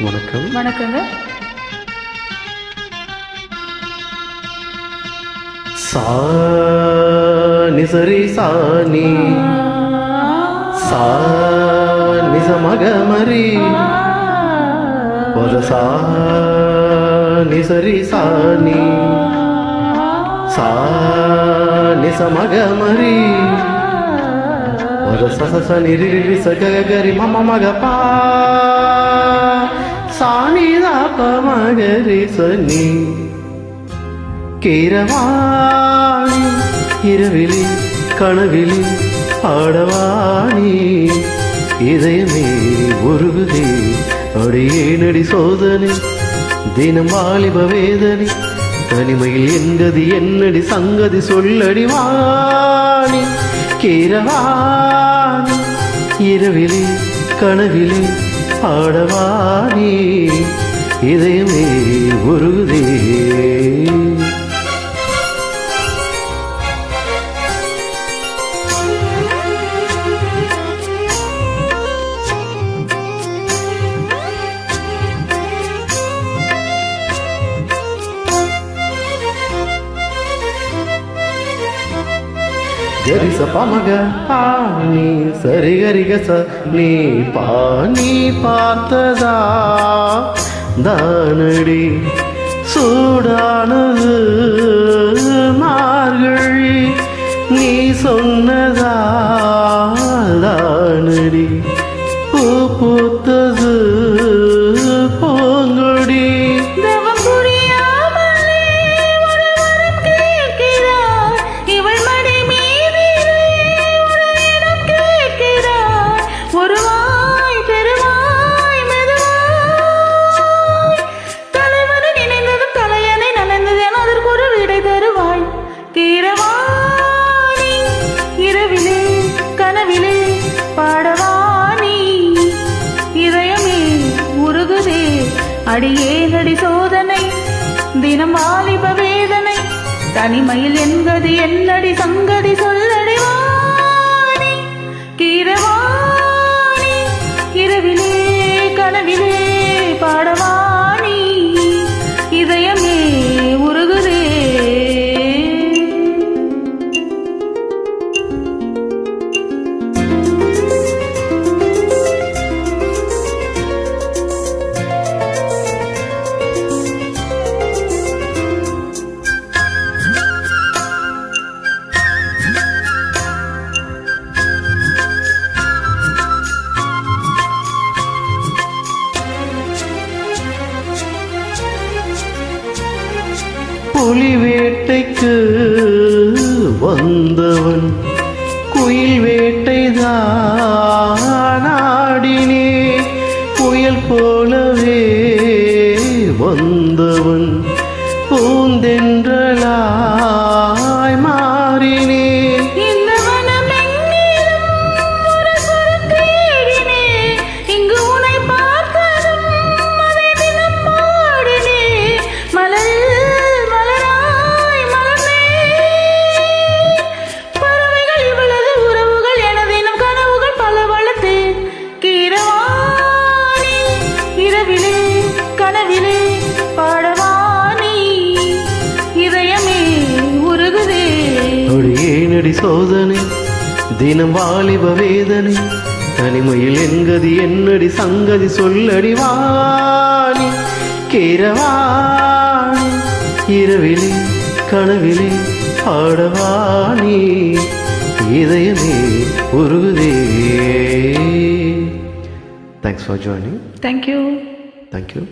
வணக்கம். வணக்கங்க. சா நி சரி சா நீ சா நி ச மக மரி பத சா நி சரி சா நீ சா நி ச மக மரி பத ச ச ச நி ரி ரி ரி ச க க க ரி ம ம ம க பா சா நி த ப ம க ரி ச நீ கீரவாணி இரவிலே கனவிலே ஆடவாணி இதயமே உருகுதே அடியேனடி சோதனை தினம் வாலிப வேதனை தனிமையில் என்கதி என்னடி சங்கதி சொல்லடி வாணி கீரவாணி இரவிலே கனவிலே ஆடவாணி இதயமே உருகுதே. గరి స పమగ పాని సరి గరి గ స நீ பானி பார்த்ததா தானடி சூடானது மார்கழி நீ சொன்னதா தானடி பூ பூத்தது பூங்கொடி அடியேனடி சோதனை தினம் வாலிப வேதனை தனிமையில் என்கதி என்னடி சங்கதி சொல்லடி வாணி கீரவாணி இரவிலே கனவிலே பாடவாணி இதயமே உருகுதே. புலி வேட்டைக்கு வந்தவன் குயில் வேட்டைதான் ஆடினே புயல் போலவே வந்தவன் பூந்தென்றலாய் மாறினே அடியேனடி சோதனை தினம் வாலிப வேதனை தனிமையில் என்கதி என்னடி சங்கதி சொல்லடி வாணி கீரவாணி இரவிலே கனவிலே ஆடவாணி இதயமே உருகுதே. Thanks for joining. Thank you. Thank you.